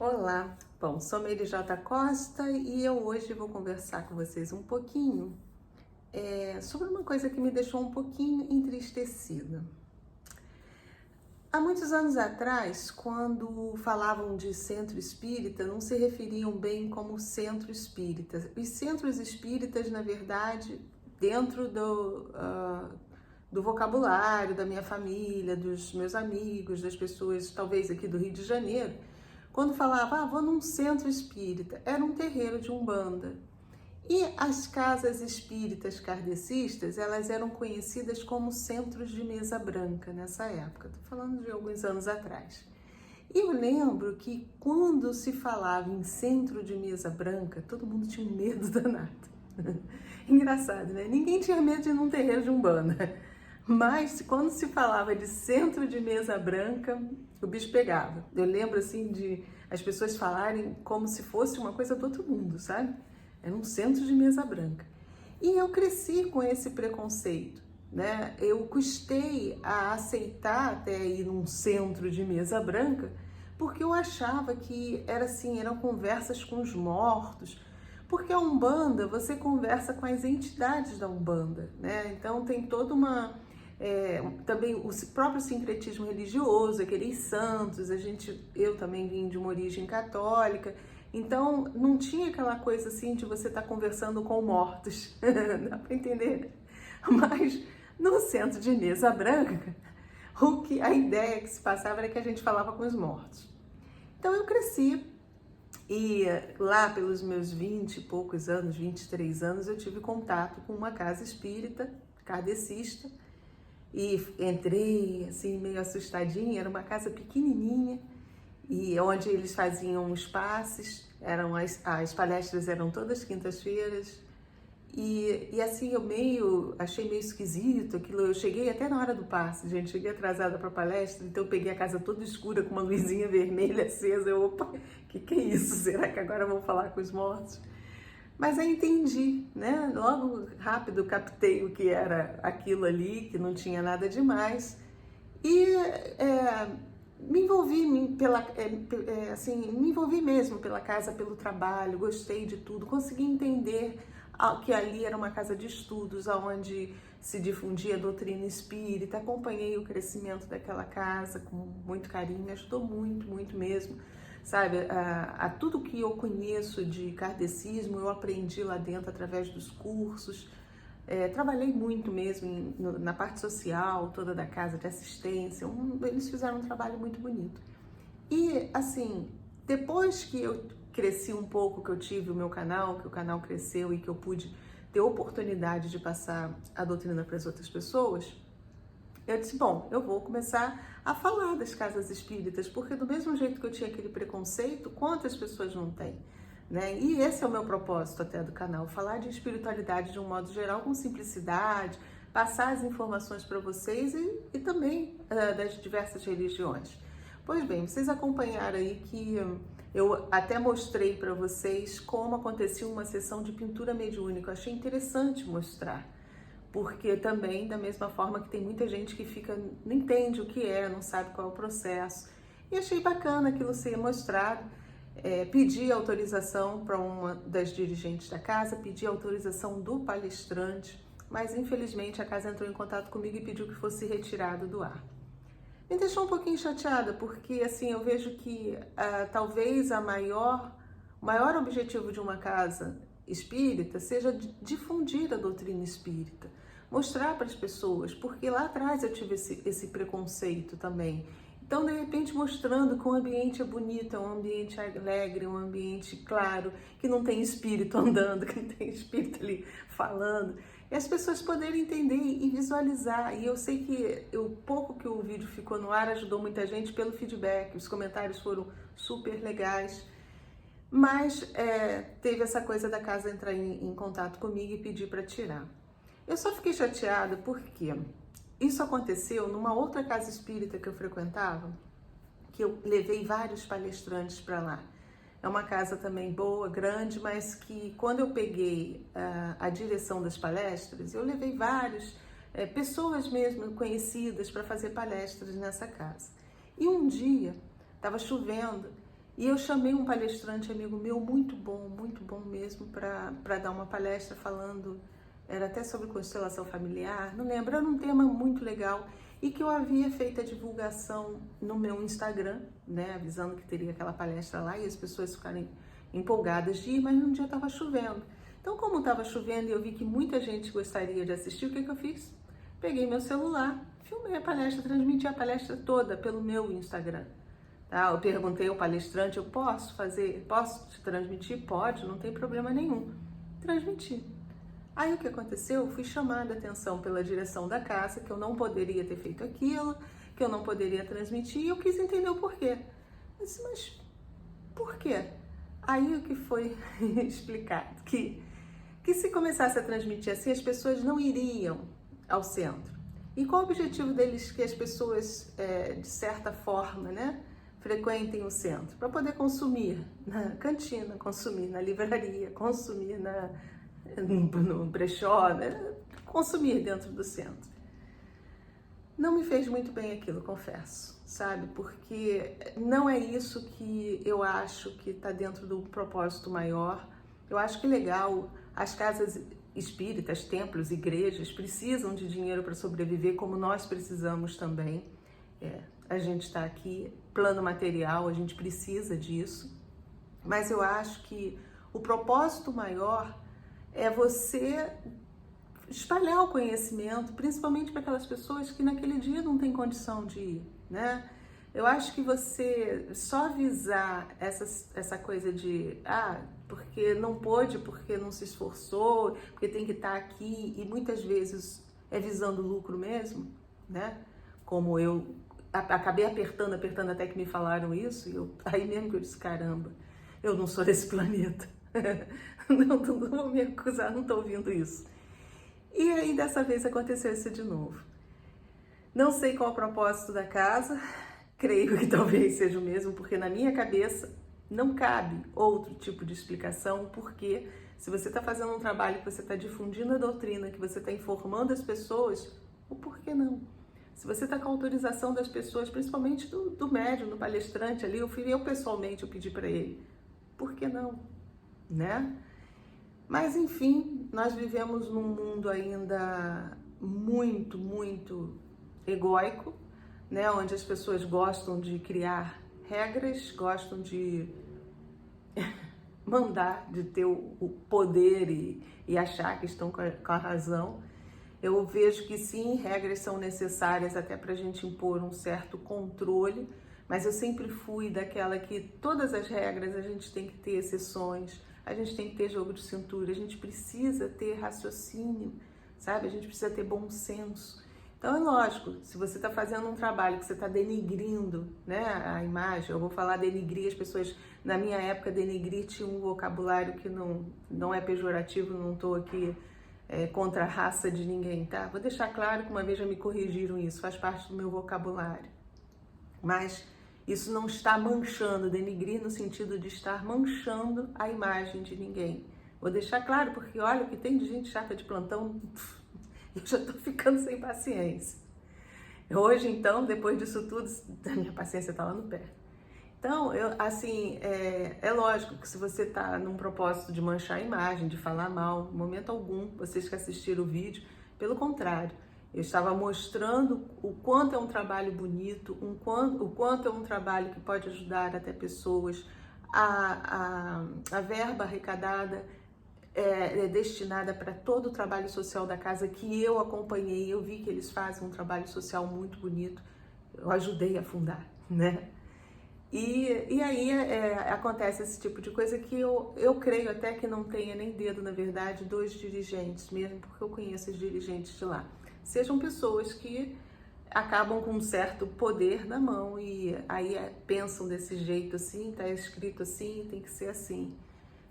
Olá, bom, sou Meire J. Costa e eu hoje vou conversar com vocês um pouquinho sobre uma coisa que me deixou um pouquinho entristecida. Há muitos anos atrás, quando falavam de centro espírita, não se referiam bem como centro espírita. Os centros espíritas, na verdade, dentro do vocabulário da minha família, dos meus amigos, das pessoas talvez aqui do Rio de Janeiro, quando falava, vou num centro espírita, era um terreiro de Umbanda. E as casas espíritas kardecistas, elas eram conhecidas como centros de mesa branca nessa época. Estou falando de alguns anos atrás. E eu lembro que quando se falava em centro de mesa branca, todo mundo tinha um medo danado. Engraçado, né? Ninguém tinha medo de ir num terreiro de Umbanda. Mas quando se falava de centro de mesa branca, o bicho pegava. Eu lembro assim de as pessoas falarem como se fosse uma coisa do outro mundo, sabe? Era um centro de mesa branca. E eu cresci com esse preconceito, né? Eu custei a aceitar até ir num centro de mesa branca, porque eu achava que era assim, eram conversas com os mortos. Porque a Umbanda, você conversa com as entidades da Umbanda, né? Então tem toda uma... também o próprio sincretismo religioso, aqueles santos, eu também vim de uma origem católica, então não tinha aquela coisa assim de você estar conversando com mortos, dá para entender? Mas no centro de mesa branca, a ideia que se passava era que a gente falava com os mortos. Então eu cresci e lá pelos meus 20 e poucos anos, 23 anos, eu tive contato com uma casa espírita, kardecista, e entrei assim meio assustadinha. Era uma casa pequenininha e onde eles faziam os passes, as palestras eram todas quintas-feiras e assim eu achei meio esquisito aquilo. Eu cheguei até na hora do passe, gente, cheguei atrasada para a palestra, então eu peguei a casa toda escura com uma luzinha vermelha acesa. Opa, que é isso? Será que agora eu vou falar com os mortos? Mas aí entendi, né? Logo rápido captei o que era aquilo ali, que não tinha nada demais. E me envolvi me envolvi mesmo pela casa, pelo trabalho, gostei de tudo, consegui entender que ali era uma casa de estudos, onde se difundia a doutrina espírita. Acompanhei o crescimento daquela casa com muito carinho, me ajudou muito, muito mesmo. Sabe, a tudo que eu conheço de kardecismo eu aprendi lá dentro através dos cursos. Trabalhei muito mesmo na parte social, toda da casa, de assistência. Eles fizeram um trabalho muito bonito. E assim, depois que eu cresci um pouco, que eu tive o meu canal, que o canal cresceu e que eu pude ter oportunidade de passar a doutrina para as outras pessoas, eu disse, bom, eu vou começar a falar das casas espíritas, porque do mesmo jeito que eu tinha aquele preconceito, quantas pessoas não têm, né? E esse é o meu propósito até do canal, falar de espiritualidade de um modo geral, com simplicidade, passar as informações para vocês e também das diversas religiões. Pois bem, vocês acompanharam aí que eu até mostrei para vocês como acontecia uma sessão de pintura mediúnica. Eu achei interessante mostrar, porque também, da mesma forma que tem muita gente que não entende o que não sabe qual é o processo. E achei bacana aquilo ser mostrado. Pedi autorização para uma das dirigentes da casa, pedi autorização do palestrante, mas infelizmente a casa entrou em contato comigo e pediu que fosse retirado do ar. Me deixou um pouquinho chateada, porque assim eu vejo que talvez o maior objetivo de uma casa espírita seja difundir a doutrina espírita, mostrar para as pessoas, porque lá atrás eu tive esse preconceito também. Então, de repente, mostrando que o ambiente é bonito, é um ambiente alegre, um ambiente claro, que não tem espírito andando, que não tem espírito ali falando, e as pessoas poderem entender e visualizar. E eu sei que o pouco que o vídeo ficou no ar ajudou muita gente pelo feedback, os comentários foram super legais. Mas teve essa coisa da casa entrar em contato comigo e pedir para tirar. Eu só fiquei chateada porque isso aconteceu numa outra casa espírita que eu frequentava, que eu levei vários palestrantes para lá. É uma casa também boa, grande, mas que quando eu peguei a direção das palestras, eu levei várias pessoas mesmo conhecidas para fazer palestras nessa casa. E um dia estava chovendo E eu chamei um palestrante amigo meu, muito bom mesmo, para dar uma palestra falando, era até sobre constelação familiar, não lembro, era um tema muito legal e que eu havia feito a divulgação no meu Instagram, né, avisando que teria aquela palestra lá e as pessoas ficarem empolgadas de ir, mas num dia estava chovendo. Então, como estava chovendo e eu vi que muita gente gostaria de assistir, o que eu fiz? Peguei meu celular, filmei a palestra, transmiti a palestra toda pelo meu Instagram. Tá? Eu perguntei ao palestrante, eu posso te transmitir? Pode, não tem problema nenhum. Transmiti. Aí o que aconteceu? Eu fui chamada a atenção pela direção da casa, que eu não poderia ter feito aquilo, que eu não poderia transmitir, e eu quis entender o porquê. Eu disse, mas por quê? Aí o que foi explicado? Que se começasse a transmitir assim, as pessoas não iriam ao centro. E qual o objetivo deles que as pessoas, de certa forma, né, frequentem o centro? Para poder consumir na cantina, consumir na livraria, consumir no brechó, né, consumir dentro do centro. Não me fez muito bem aquilo, confesso, sabe? Porque não é isso que eu acho que está dentro do propósito maior. Eu acho que legal, as casas espíritas, templos, igrejas precisam de dinheiro para sobreviver, como nós precisamos também. A gente está aqui, plano material, a gente precisa disso. Mas eu acho que o propósito maior é você espalhar o conhecimento, principalmente para aquelas pessoas que naquele dia não têm condição de ir, né? Eu acho que você só visar essa coisa de, porque não pôde, porque não se esforçou, porque tem que estar aqui, e muitas vezes é visando lucro mesmo, né? Como eu acabei apertando até que me falaram isso, e aí mesmo que eu disse, caramba, eu não sou desse planeta. Não vou me acusar, não estou ouvindo isso. E aí dessa vez aconteceu isso de novo. Não sei qual é o propósito da casa, creio que talvez seja o mesmo, porque na minha cabeça não cabe outro tipo de explicação, porque se você está fazendo um trabalho, que você está difundindo a doutrina, que você está informando as pessoas, o porquê não? Se você está com a autorização das pessoas, principalmente do médium, do palestrante ali, eu pessoalmente pedi para ele, por que não? Né? Mas enfim, nós vivemos num mundo ainda muito egóico, né? Onde as pessoas gostam de criar regras, gostam de mandar, de ter o poder e achar que estão com a razão. Eu vejo que sim, regras são necessárias até para a gente impor um certo controle, mas eu sempre fui daquela que todas as regras a gente tem que ter exceções, a gente tem que ter jogo de cintura, a gente precisa ter raciocínio, sabe? A gente precisa ter bom senso. Então é lógico, se você está fazendo um trabalho que você está denigrindo, né, a imagem, eu vou falar denigrir, as pessoas, na minha época, denigrir tinha um vocabulário que não é pejorativo, não estou aqui contra a raça de ninguém, tá? Vou deixar claro que uma vez já me corrigiram isso, faz parte do meu vocabulário. Mas isso não está manchando, denigrir no sentido de estar manchando a imagem de ninguém. Vou deixar claro, porque olha, o que tem de gente chata de plantão, eu já estou ficando sem paciência. Hoje, então, depois disso tudo, a minha paciência está lá no pé. Então, é lógico que se você está num propósito de manchar a imagem, de falar mal, em momento algum, vocês que assistiram o vídeo, pelo contrário, eu estava mostrando o quanto é um trabalho bonito, o quanto é um trabalho que pode ajudar até pessoas. A verba arrecadada é destinada para todo o trabalho social da casa que eu acompanhei, eu vi que eles fazem um trabalho social muito bonito, eu ajudei a fundar, né? E aí acontece esse tipo de coisa que eu creio até que não tenha nem dedo, na verdade, dos dirigentes mesmo, porque eu conheço os dirigentes de lá. Sejam pessoas que acabam com um certo poder na mão e aí pensam desse jeito assim, tá escrito assim, tem que ser assim.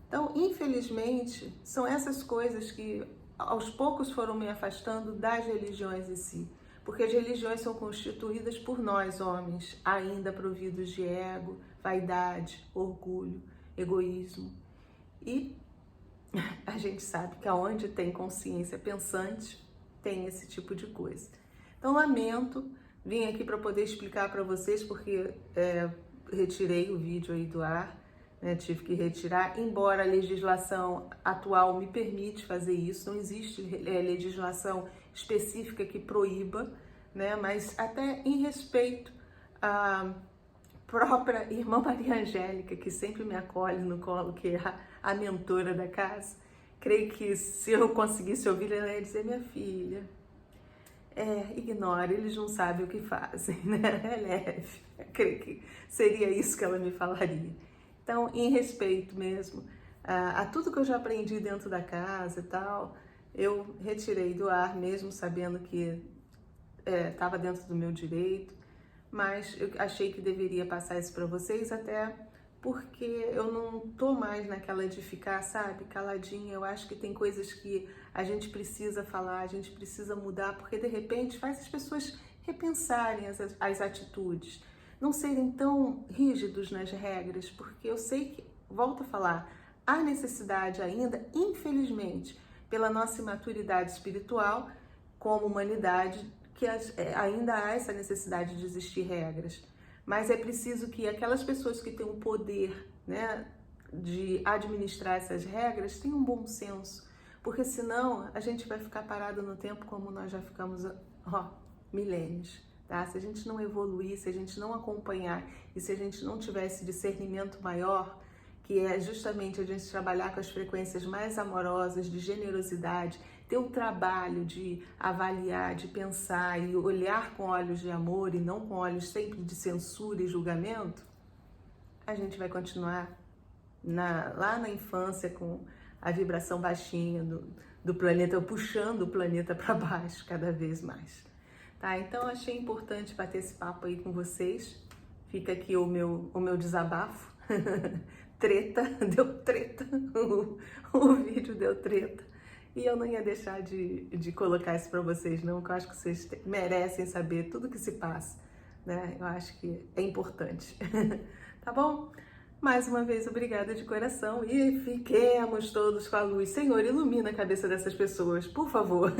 Então, infelizmente, são essas coisas que aos poucos foram me afastando das religiões em si. Porque as religiões são constituídas por nós, homens, ainda providos de ego, vaidade, orgulho, egoísmo. E a gente sabe que aonde tem consciência pensante, tem esse tipo de coisa. Então, lamento, vim aqui para poder explicar para vocês, porque retirei o vídeo aí do ar, né? Tive que retirar, embora a legislação atual me permite fazer isso, não existe legislação específica que proíba, né? Mas até em respeito à própria irmã Maria Angélica, que sempre me acolhe no colo, que é a mentora da casa, creio que se eu conseguisse ouvir, ela ia dizer: minha filha, ignora, eles não sabem o que fazem, né? É leve. Eu creio que seria isso que ela me falaria. Então, em respeito mesmo a tudo que eu já aprendi dentro da casa e tal, eu retirei do ar, mesmo sabendo que estava dentro do meu direito, mas eu achei que deveria passar isso para vocês, até porque eu não tô mais naquela de ficar, sabe, caladinha. Eu acho que tem coisas que a gente precisa falar, a gente precisa mudar, porque de repente faz as pessoas repensarem as atitudes, não serem tão rígidos nas regras, porque eu sei que, volto a falar, há necessidade ainda, infelizmente, pela nossa imaturidade espiritual como humanidade, que ainda há essa necessidade de existir regras. Mas é preciso que aquelas pessoas que têm o poder, né, de administrar essas regras tenham um bom senso, porque senão a gente vai ficar parado no tempo como nós já ficamos milênios. Tá? Se a gente não evoluir, se a gente não acompanhar e se a gente não tiver esse discernimento maior, que é justamente a gente trabalhar com as frequências mais amorosas, de generosidade, ter o trabalho de avaliar, de pensar e olhar com olhos de amor e não com olhos sempre de censura e julgamento, a gente vai continuar lá na infância com a vibração baixinha do planeta, puxando o planeta para baixo cada vez mais. Tá? Então achei importante bater esse papo aí com vocês. Fica aqui o meu desabafo. Treta, deu treta, o vídeo deu treta. E eu não ia deixar de colocar isso para vocês não, porque eu acho que vocês merecem saber tudo que se passa, né? Eu acho que é importante. Tá bom? Mais uma vez, obrigada de coração e fiquemos todos com a luz. Senhor, ilumina a cabeça dessas pessoas, por favor.